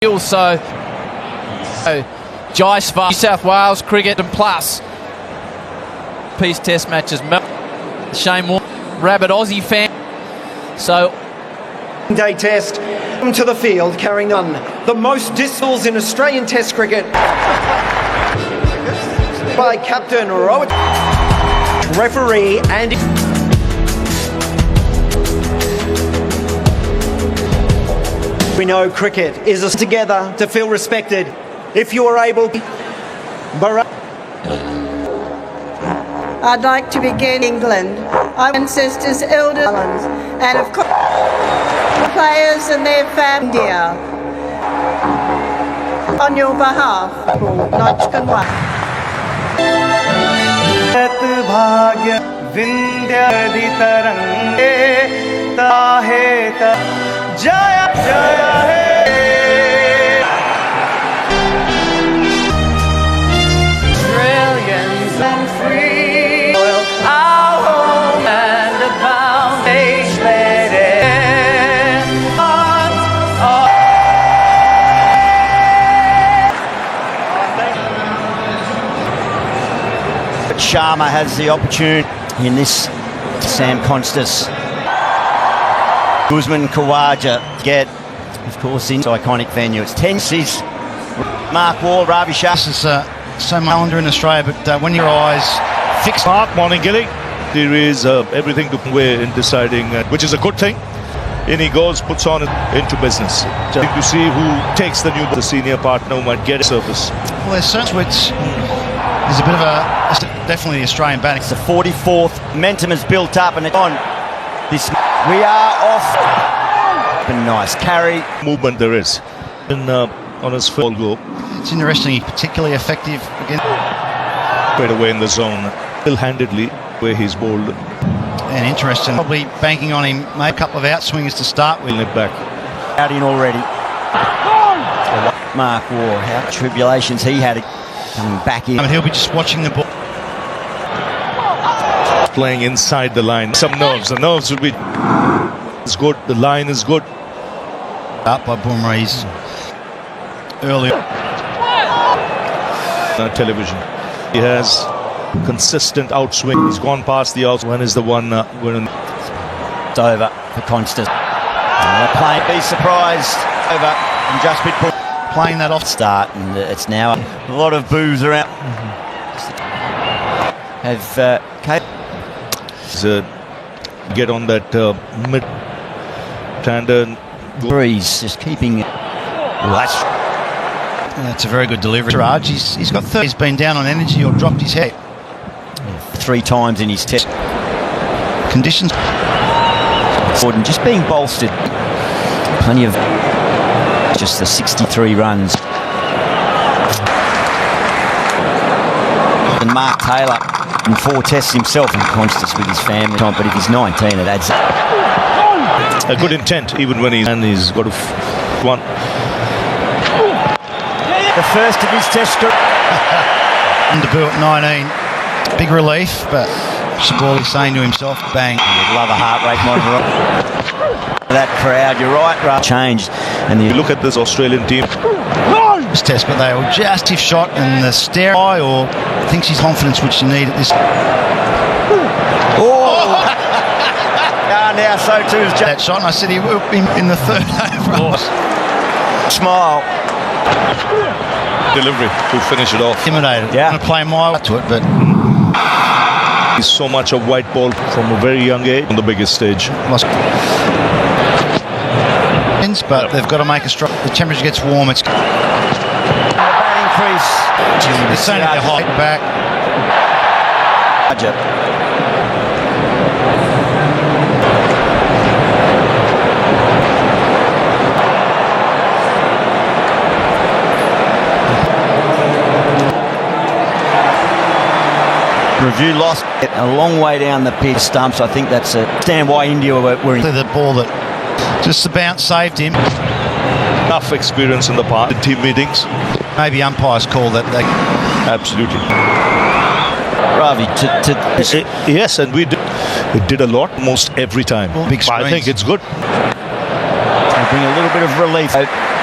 Also, Jaisvar, New South Wales Cricket and Plus. Peace Test matches. Shane Warne, rabid Aussie fan. So, Day Test to the field carrying on the most distals in Australian Test cricket by Captain Rohit, referee Andy. We know cricket is us together to feel respected. If you are able, I'd like to begin England. Our ancestors, elders, and of course, the players and their family. On your behalf, Nojkanwa. भाग्य विंध्यादि तरंगे ताहे ता जय जय हे Australians and free our home and the foundation laid Sharma has the opportunity in this. Sam Constas, Usman Khawaja get, of course, in this iconic venue. It's tenses. Mark Wall, Ravi Shah. This is so calendar in Australia, but when your eyes fix. Mark, morning, Gilly. There is everything to weigh in deciding, which is a good thing. In he goes, puts on into business. Just to see who takes the senior partner who might get a surface. Well, there's certain which there's a bit of definitely the Australian batting. It's the 44th. Momentum has built up and it's on. We are off. Been nice carry. Movement there is. On his full go. It's interesting, particularly effective again. Straight away in the zone. Still-handedly where he's bowled. And interesting. Probably banking on him. Made a couple of outswingers to start with. It back. Out in already. Mark Wall, how tribulations he had coming back in. I mean, he'll be just watching the ball. Playing inside the line. Some nerves. The nerves will be. It's good. The line is good. Up by Bumrah. He's earlier. Television. He has consistent outswing. He's gone past the outswing. When is the one winning? It's over for Constas. Playing, be surprised. Over from Jasprit playing that off start, and it's now a lot of boos around. Have Kate get on that mid tandem breeze, just keeping. That's a very good delivery. Raj, he's got 30. He's been down on energy or dropped his head 3 times in his test. Conditions. Gordon just being bolstered. Plenty of just the 63 runs. And Mark Taylor in 4 tests himself and Constas with his family. But if he's 19, it adds up. A good intent, even when he's got one. The first of his test career. Debut at 19. Big relief, but Sabali saying to himself, bang. You'd love a heart rate monitor. That crowd, you're right, changed. And you look at this Australian team. This test, but they will just if shot and the stare eye or thinks his confidence which you need at this. Now so too is that shot, and I said he will be in the 3rd over. Smile. Delivery to finish it off. Intimidated. Yeah. I'm going to play my way to it, but he's so much a white ball from a very young age on the biggest stage. But they've got to make a strike. The temperature gets warm. It's batting crease. It's only the height back. Review lost a long way down the pitch stumps. I think that's a stand why India were in. The ball that just the bounce saved him. Enough experience in the past in team meetings. Maybe umpires call that. Absolutely. Ravi, yes, and we did. It did a lot, almost every time. Big I think it's good. bring a little bit of relief.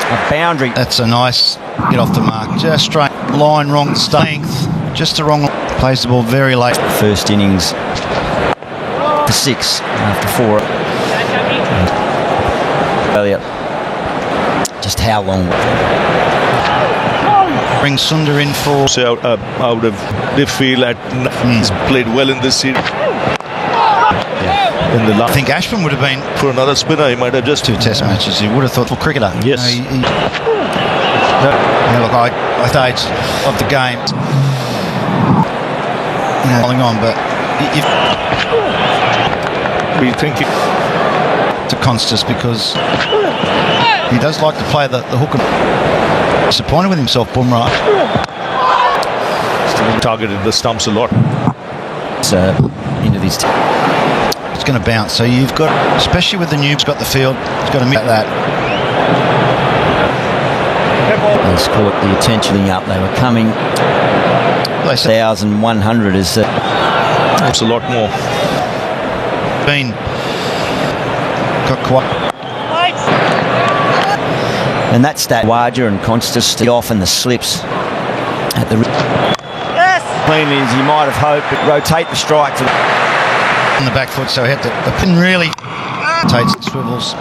A boundary. That's a nice get off the mark. Just straight line, wrong strength. Just the wrong. Plays the ball very late. First innings for 6 after 4. Earlier. Just how long? Brings Sundar in for. So out of the field, he's played well in this series. In the I last, think Ashwin would have been for another spinner, he might have just 2 test matches. You would have thought for cricketer. Yes. Look, I stage of the game. Following on, but if we think to Constas because he does like to play the hook. And disappointed with himself, Bumrah. still targeted the stumps a lot. So into this. It's going to bounce. So you've got, especially with the noob's got the field, it's got to meet that. Let's call it the attentioning up. They were coming. They said 1,100 is It's a lot more. been got quite. and that's that Waja and Constas the off and the slips at the plainly as you might have hoped, but rotate the strike to On the back foot, so he had to. The pin really rotates and swivels.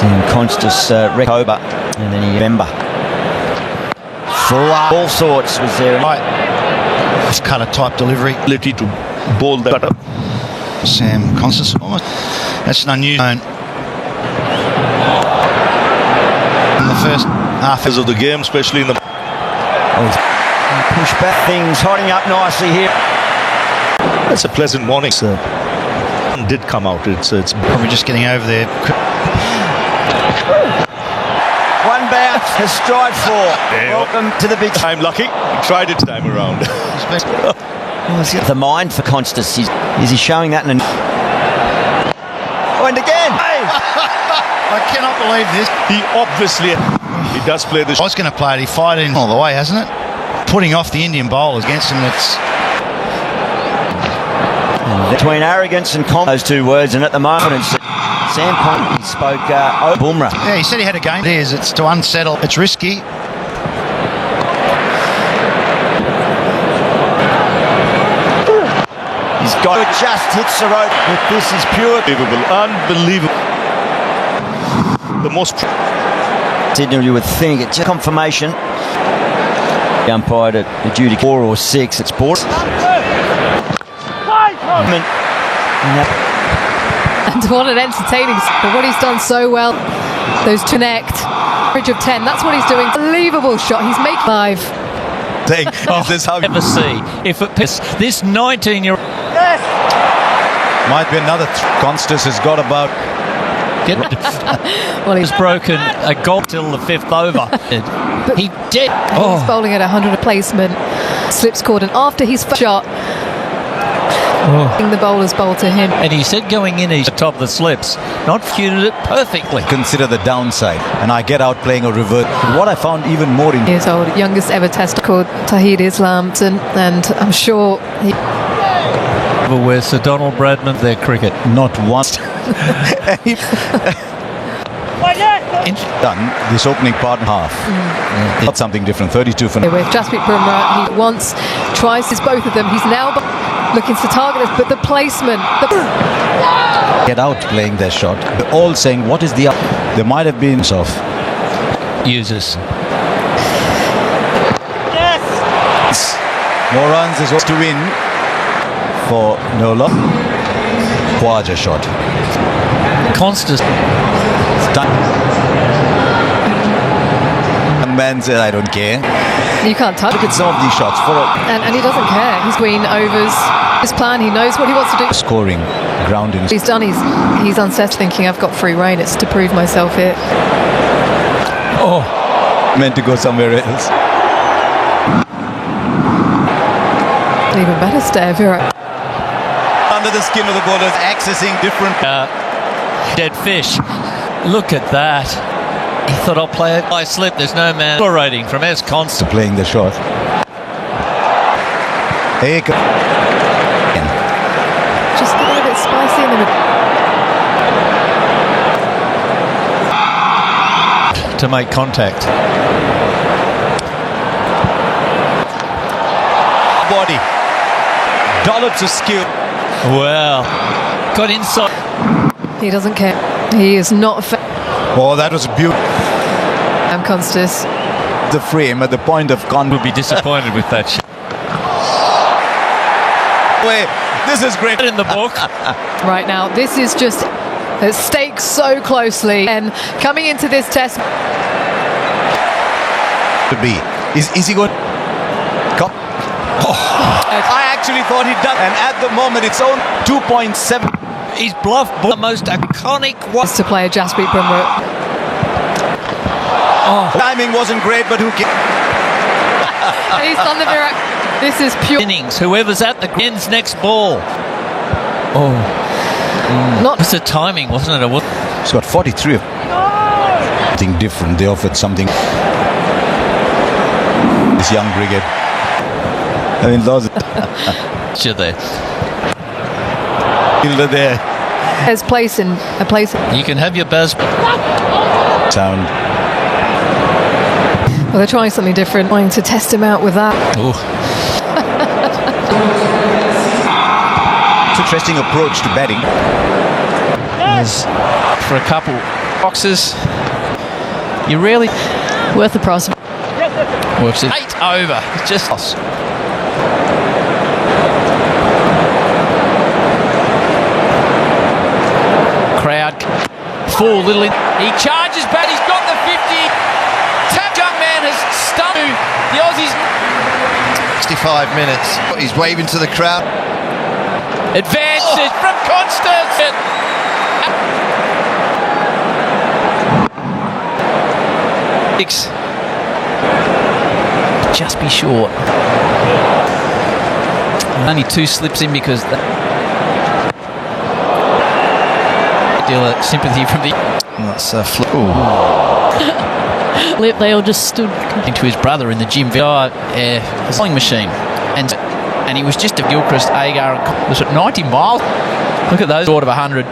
and Constas Recoba and then he Bemba. Full up. All sorts was there. Right. Cutter type delivery. Ability to bowl that up. Sam Constas almost. That's an unusual zone. In the first half Because of the game, especially in the Push back things, hotting up nicely here. It's a pleasant morning. Did come out. It's probably just getting over there. One bounce, a stride 4. Welcome to the big. I'm lucky. He tried it time around. The mind for Constas is he showing that in a. Oh, and again. I cannot believe this. He obviously he does play the. I was going to play it. He fired in all the way, hasn't it? Putting off the Indian bowlers against him. It's Between arrogance and confidence, those 2 words, and at the moment, Sam Conley spoke Bumrah. yeah. He said he had a game. It is. It's to unsettle. It's risky. He's got it, just hits the rope. But this is pure. Unbelievable. The most. Sydney, you would think it's just confirmation. The umpire to adjudicate 4 or 6. It's bought. And what an entertaining, but what he's done so well, those connect, average of 10, that's what he's doing. Unbelievable shot, he's making 5. Is this how ever see if it this 19-year-old Might be another. Constas has got about. well, he's broken a goal till the 5th over. He did. He's bowling at 100 placement, slips scored, and after his shot, the bowlers bowl to him. And he said going in, he's atop the slips, not futed it perfectly. Consider the downside, and I get out playing a reverse. What I found even more in. Years old, youngest ever tester called Tahir Islam, and I'm sure he. Where Sir Donald Bradman, their cricket. Not once. Done this opening part and half. Not something different. 32 for. With Jasprit Bumrah, he once tries his both of them. He's now looking to target us, but the placement. Get out playing their shot. They're all saying, what is the. There might have been. Off. Users. Yes! More runs is to win for Nola. Waja shot. Constas. Young man said, I don't care. You can't touch. Look at some of these shots. And he doesn't care. He's green overs. His plan, he knows what he wants to do. Scoring ground in. He's done. He's unsettled, thinking I've got free rein. It's to prove myself here. Oh, meant to go somewhere else. Even better stare, Virat. Under the skin of the bowlers, accessing different. Dead fish. Look at that. He thought I'll play it. I slip. There's no man. Rating from S. Constant. Playing the shot. Just a little bit spicy in the middle. to make contact. Body. Dollops of skill. Well, got inside. He doesn't care. He is not Oh, that was beautiful. Costas. The frame at the point of contact. Would be disappointed with that shot. Wait, this is great. In the book. Right now, this is just at stake so closely. And coming into this test. To be. Is he going? Come. Oh, I actually thought he'd done. And at the moment, it's on 2.7. He's bluff, the most iconic one. To play a Jasprit Bumrah. Timing wasn't great, but who cares? And he's done the miracle. This is pure. Innings. Whoever's at the ends next ball. Not It's the timing, wasn't it? He's got 43 of something different. They offered something. This young brigade. I mean, those. You're there. Hilda there. There's a place in. You can have your buzz. Sound. Well, they're trying something different, trying to test him out with that. Ooh. It's an interesting approach to batting. For a couple boxes, you really Worth the price. works it. 8 over. It's just loss. Crowd full little in. He charges back. He's got the 50. Tap young man has stunned the Aussies. 65 minutes. He's waving to the crowd. Advances from Constance. Just be short. Only 2 slips in because deal of sympathy from the. That's They all just stood into his brother in the gym. A sewing machine, and he was just a Gilchrist Agar. Was it 90 miles? Look at those. Short of 100.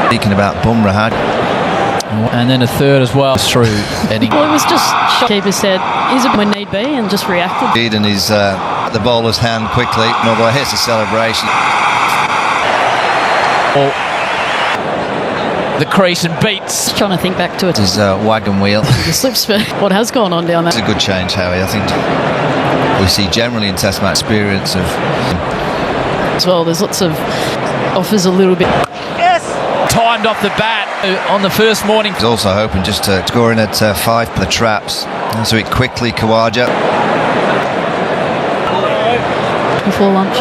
Speaking about Bumrah, and then a third as well through Eddie. Well, it was just keeper said, "Is it when need be?" and just reacted. and he's the bowler's hand quickly. Although here's a celebration. The crease and beats. Trying to think back to it. His wagon wheel. The slips for what has gone on down there. It's a good change, Howie. I think we see generally in Test match experience of As well, there's lots of offers a little bit. Timed off the bat on the first morning. he's also hoping just to score in at 5 for the traps. And so it quickly Khawaja Before lunch.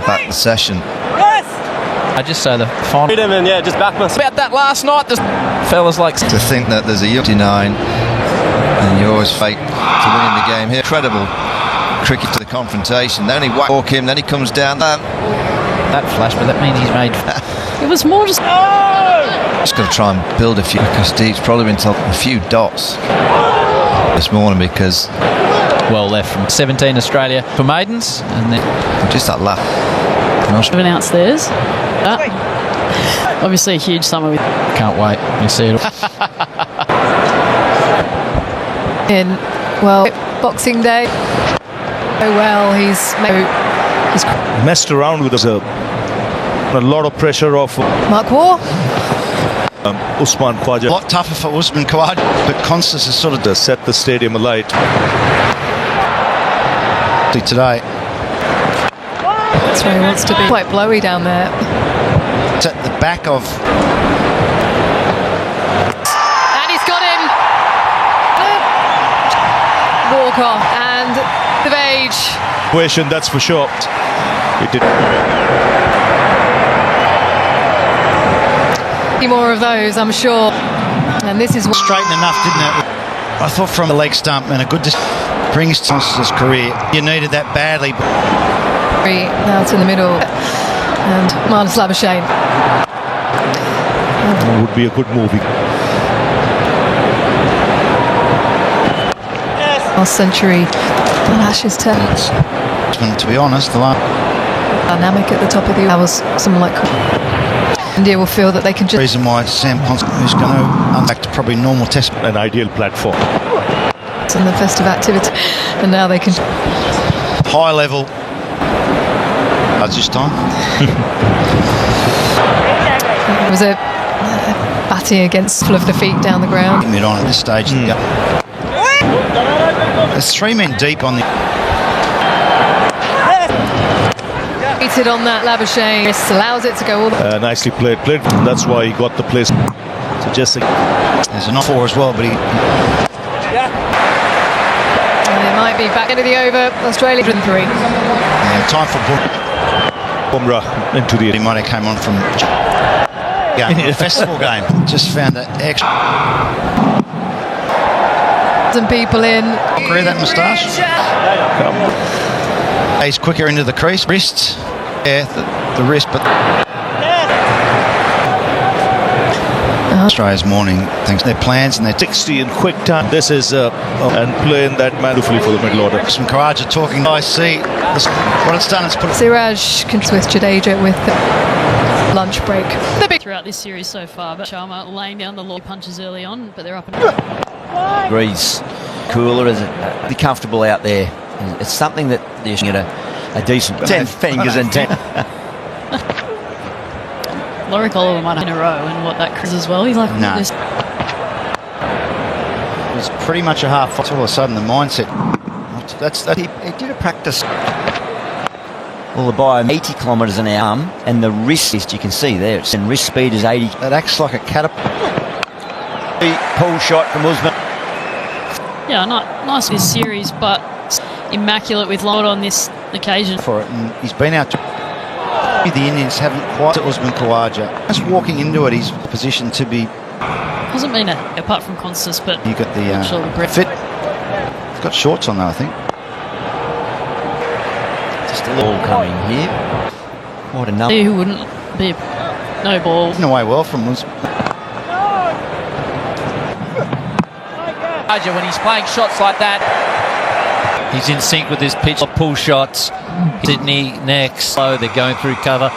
back the session. I just say the final. Just back myself. About that last night, the fellas like. To think that there's a 59 and you always fake to winning the game here. Incredible cricket to the confrontation. Then he walk him, then he comes down. That flash, but that means he's made. It was more just. Just got to try and build a few, because Steve's probably been told a few dots this morning because Well left from 17 Australia for maidens, and then just that lap. Announced theirs. Obviously a huge summer with. can't wait. You see it. In Boxing Day. Oh well, he's Messed around with a lot of pressure off Mark Waugh. Usman Khawaja. A lot tougher for Usman Khawaja, but Constance is sort of To set the stadium alight. today. That's where he wants to be. Quite blowy down there. It's at the back of. And he's got him. Walker and the age. Question, that's for sure. It did. More of those, I'm sure. And this is Straighten enough, didn't it? I thought from the leg stump and a good brings Constance's career. You needed that badly. now it's in the middle. And Marnus Labuschagne. It would be a good movie. Last century. The Ashes turn. To be honest, the last. Dynamic at the top of the. That was someone like. India will feel that they can just... Reason why Sam Constant is going to unback to probably normal test. An ideal platform. ...in the festive activity, and now they can... High level. That's this time. It was a batting against full of the feet down the ground. Mid on at this stage. There's 3 men deep on the... Beated on that, Labuschagne allows it to go all the... Nicely played. That's why he got the place. Suggesting. There's an off-4 as well, but he... And it might be back into the over. Australia 3. Yeah, time for Bumrah into the... He might have came on from... a festival game. Just found an extra... Some people in. Agree that moustache? He's quicker into the crease. Wrists. Yeah, the wrist, but... Australia's morning thinks their plans and their 60 in quick time. This is and playing that masterfully for the middle order. Some Khawaja talking. I see what it's done. It's put Siraj with Jadeja with the lunch break. The big throughout this series so far, but Sharma laying down the law punches early on, but they're up and Degrees cooler, is it? Be comfortable out there. It's something that they're get a decent 10 fingers and 10. Lorik Oliver won in a row, and what that Chris as well. He's like, no. It was pretty much a half. All of a sudden, the mindset. He did a practice. Well, the bio 80 kilometres an hour, and the wrist, you can see there, and wrist speed is 80. That acts like a catapult. Pull shot from Usman. Yeah, nice for this series, but immaculate with Lord on this occasion. For it, and he's been out to... The Indians haven't quite to Usman Khawaja. Just walking into it, he's positioned to be... Hasn't been apart from Constas, but... You got the fit. He's got shorts on though, I think. Just a little coming here. What a number. Who wouldn't be no ball. Getting away well from Usman. When he's playing shots like that, he's in sync with his pitch. Pull shots. Sydney next. So they're going through cover.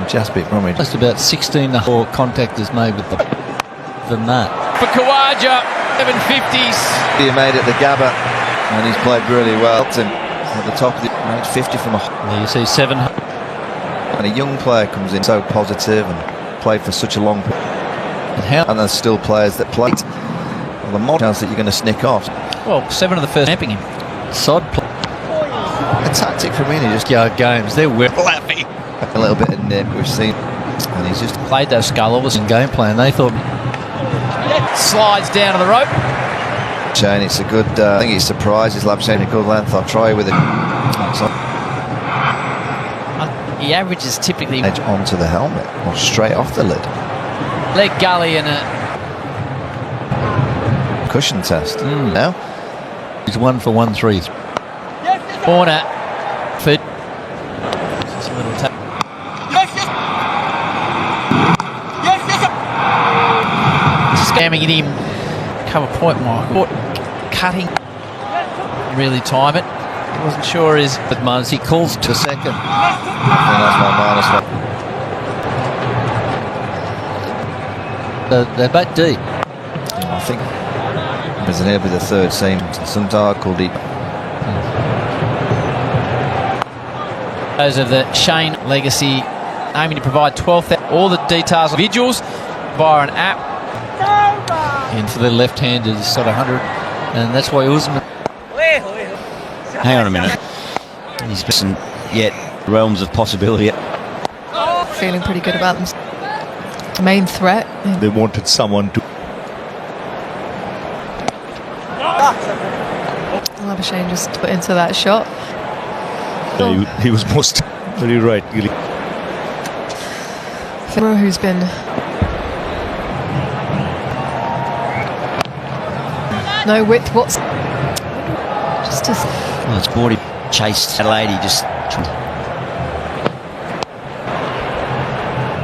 Just a bit from it. Just about 16 more contact is made with than that. For Khawaja, 750s. He made it the Gabba, and he's played really well. At the top of the 50 from a... There you see 7. And a young player comes in so positive and played for such a long period. And there's still players that play. Well, the more chance that you're going to snick off. Well, 7 of the first camping him. Sod play. A tactic from India, just yard games. They're laughing. A little bit in there, we've seen. And he's just played those scullovers in game plan. They thought slides down to the rope. Shane, it's a good. I think he's surprised. His Labuschagne a good length. I'll try with it. So, he averages typically edge onto the helmet or straight off the lid. Leg gully and a cushion test. Now he's 1 for 1-3. Corner. Fit. Just a little tap. Scamming at him. Cover point, Michael. Cutting. Really time it. Wasn't sure his but Muzz. He calls to second. That's my -1. They're back deep. I think it'll be the third seam. Sundar Kuldeep. Those of the Shane legacy aiming to provide 12,000. All the details of individuals via an app. And for the left-handers, it's got 100. And that's why Usman. Hang on a minute. He's missing yet realms of possibility. Feeling pretty good about them. Main threat. They wanted someone to... Labuschagne just put into that shot. He was most very right. Who's been no width what's just as well, it's Morty chased Adelaide. He just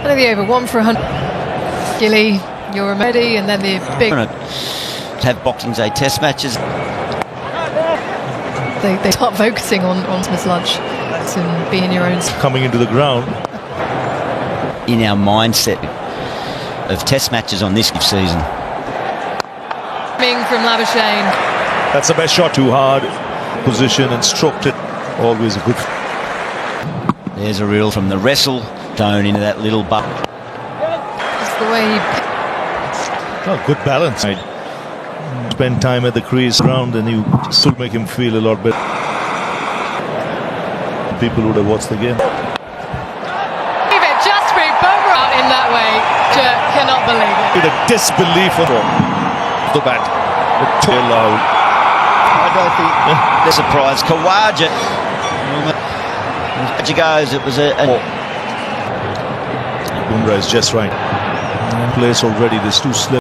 the over 1 for 100. Gilly, you're ready, and then the big have Boxing Day test matches. They start focusing on Smith's lunch. And be in your own. Coming into the ground. In our mindset of test matches on this season. From Labuschagne. That's the best shot. Too hard position and stroked it. Always a good. There's a reel from the wrestle down into that little butt. Just the way he. Oh, good balance. Spend time at the crease round and you still make him feel a lot better. People would have watched the game. Jasprit Bumrah out in that way. Cannot believe it. With a disbelief of the bat. Too loud. I don't think they're surprised. Khawaja. As it goes, it was a Bumrah is just right. In place already. There's two slips.